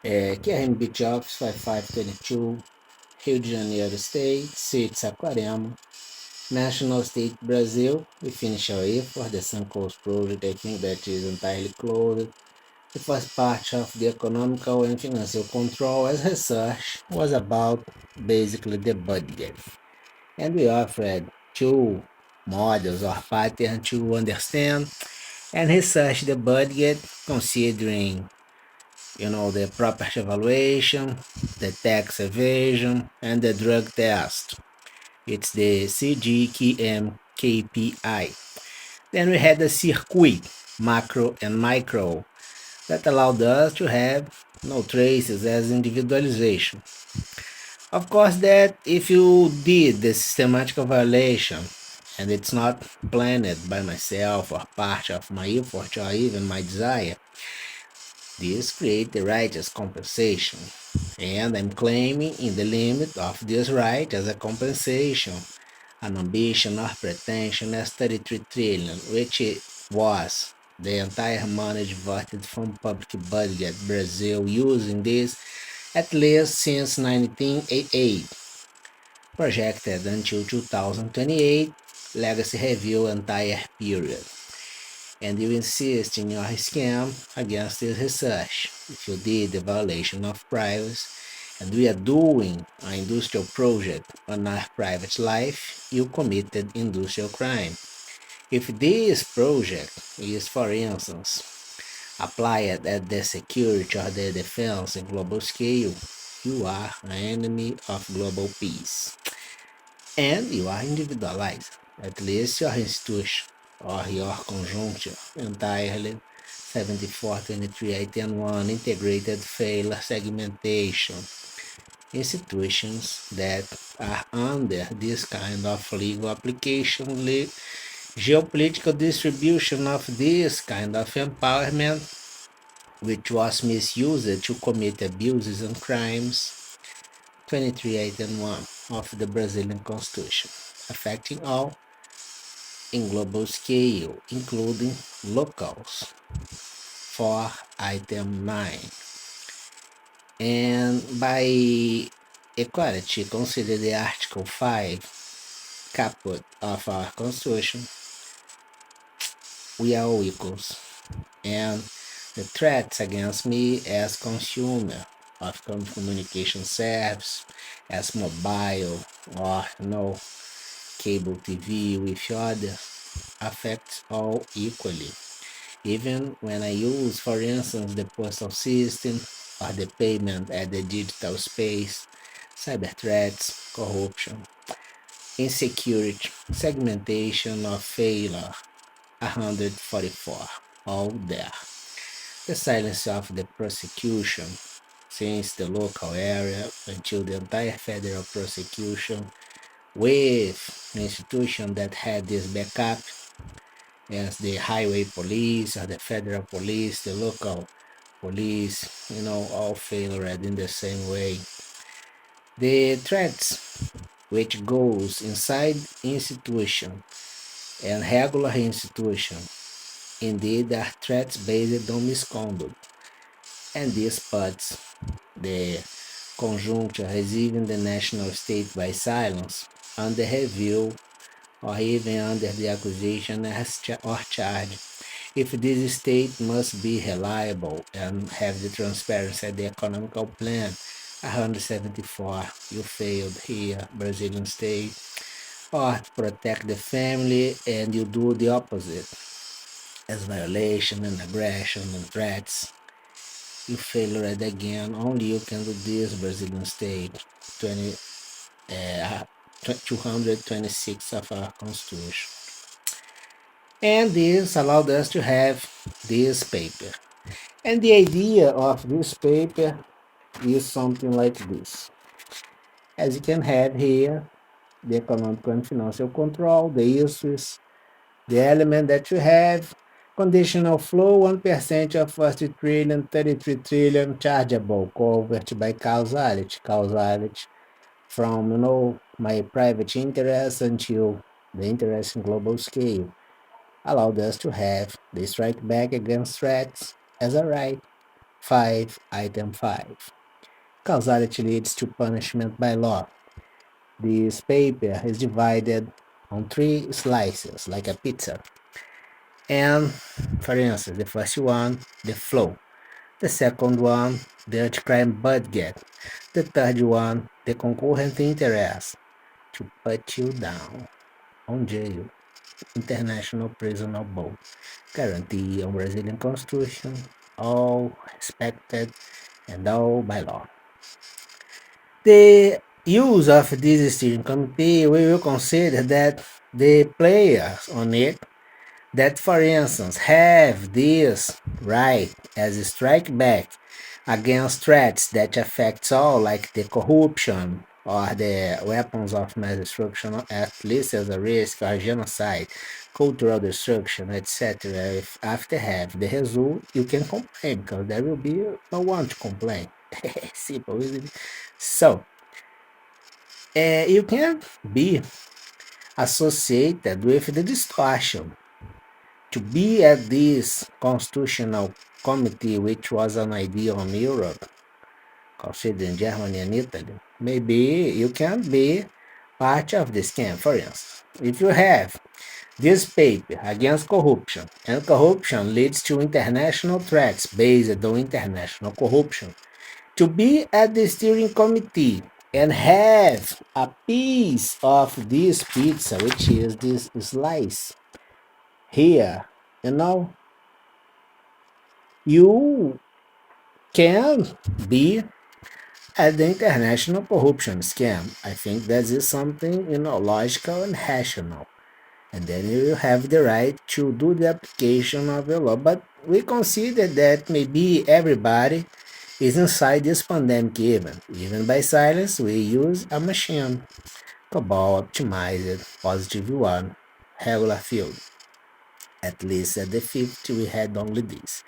QRM Beach Office 5522, Rio de Janeiro State, City Saquarema, National State Brazil. We finish our year for the Suncoast project. I think that is entirely closed. The first part of the economical and financial control as research was about basically the budget. And we offered two models or patterns to understand and research the budget considering the property evaluation, the tax evasion, and the drug test. It's the CGQM KPI. Then we had the circuit, macro and micro, that allowed us to have no traces as individualization. Of course, that if you did the systematic evaluation and it's not planned by myself or part of my effort or even my desire, this creates the right as compensation. And I'm claiming in the limit of this right as a compensation an ambition or pretension as 33 trillion, which it was the entire money diverted from public budget Brazil using this at least since 1988, projected until 2028, legacy review entire period. And you insist in your scam against this research. If you did the violation of privacy, and we are doing an industrial project on our private life, you committed industrial crime. If this project is, for instance, applied at the security or the defense in global scale, you are an enemy of global peace. And you are individualized, at least your institution or your conjuncture entirely 74, 23, 1 integrated failure segmentation. Institutions that are under this kind of legal application, geopolitical distribution of this kind of empowerment, which was misused to commit abuses and crimes, 2381 of the Brazilian Constitution, affecting all in global scale, including locals, for item 9. And by equality, consider the Article 5 caput of our Constitution. We are all equals. And the threats against me as consumer of communication service, as mobile or cable TV with others, affects all equally. Even when I use, for instance, the postal system or the payment at the digital space, cyber threats, corruption, insecurity, segmentation of failure, 144, all there. The silence of the prosecution, since the local area until the entire federal prosecution, with an institution that had this backup as the highway police or the federal police, the local police, all failed in the same way. The threats which goes inside institution and regular institution indeed are threats based on misconduct. And this puts the conjuncture receiving the national state by silence under review or even under the accusation or charge. If this state must be reliable and have the transparency of the economical plan, 174, you failed here, Brazilian state, or to protect the family and you do the opposite, as violation and aggression and threats. You failed again, only you can do this, Brazilian state, 226 of our constitution. And this allowed us to have this paper. And the idea of this paper is something like this. As you can have here, the economic and financial control, the issues, the element that you have, conditional flow, 1% of 40 trillion, 33 trillion chargeable, covered by causality, from, my private interest until the interest in global scale, allowed us to have the strike back against threats as a right. 5, item 5. Causality leads to punishment by law. This paper is divided on 3 slices, like a pizza. And, for instance, the first one, the flow. The second one, the anti-crime budget. The third one, the concurrent interest, to put you down on jail, international prison or both. Guarantee on Brazilian Constitution, all respected and all by law. The use of this steering committee, we will consider that the players on it that, for instance, have this right as a strike back against threats that affects all, like the corruption or the weapons of mass destruction, at least as a risk, or genocide, cultural destruction, etc. If after have the result, you can complain because there will be no one to complain. Simple, isn't it? So, you can be associated with the distortion. To be at this constitutional committee, which was an idea on Europe, considering Germany and Italy, maybe you can be part of the scam. For instance, if you have this paper against corruption, and corruption leads to international threats based on international corruption, to be at the steering committee and have a piece of this pizza, which is this slice here, you know, you can be at the international corruption scam. I think that is something, logical and rational. And then you will have the right to do the application of the law. But we consider that maybe everybody is inside this pandemic event. Even by silence, we use a machine. COBOL optimized, positive one, regular field. At least at the 50 we had only this.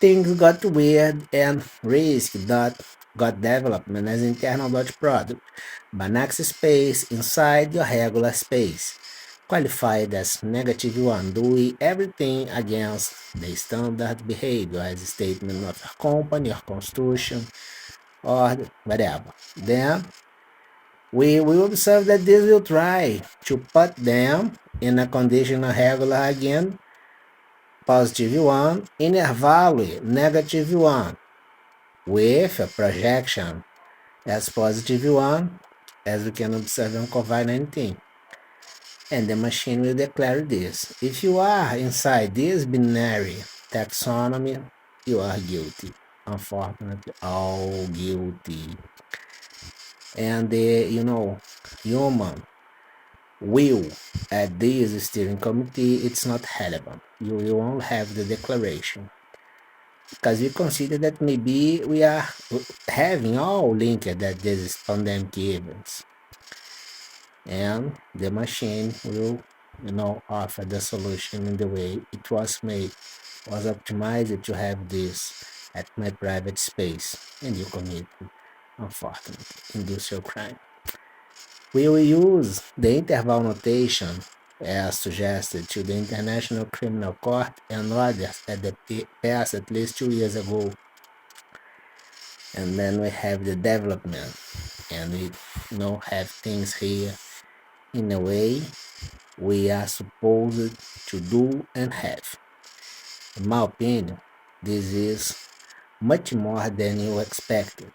Things got weird and risk that got development as internal product, but next space inside your regular space, qualified as negative one, doing everything against the standard behavior as a statement of a company or constitution or whatever. Then we will observe that this will try to put them in a conditional regular again, positive one, interval negative one, with a projection as positive one, as we can observe on COVID-19. And the machine will declare this. If you are inside this binary taxonomy, you are guilty. Unfortunately, all guilty. And the, human will at this steering committee, it's not relevant. You won't have the declaration. Because we consider that maybe we are having all linked at these pandemic events. And the machine will, offer the solution in the way it was made, was optimized to have this at my private space, and you commit, unfortunately, industrial crime. We will use the interval notation as suggested to the International Criminal Court and others at the past at least 2 years ago. And then we have the development, and we have things here in a way we are supposed to do and have. In my opinion, this is much more than you expected,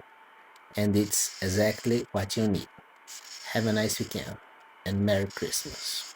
and it's exactly what you need. Have a nice weekend and Merry Christmas.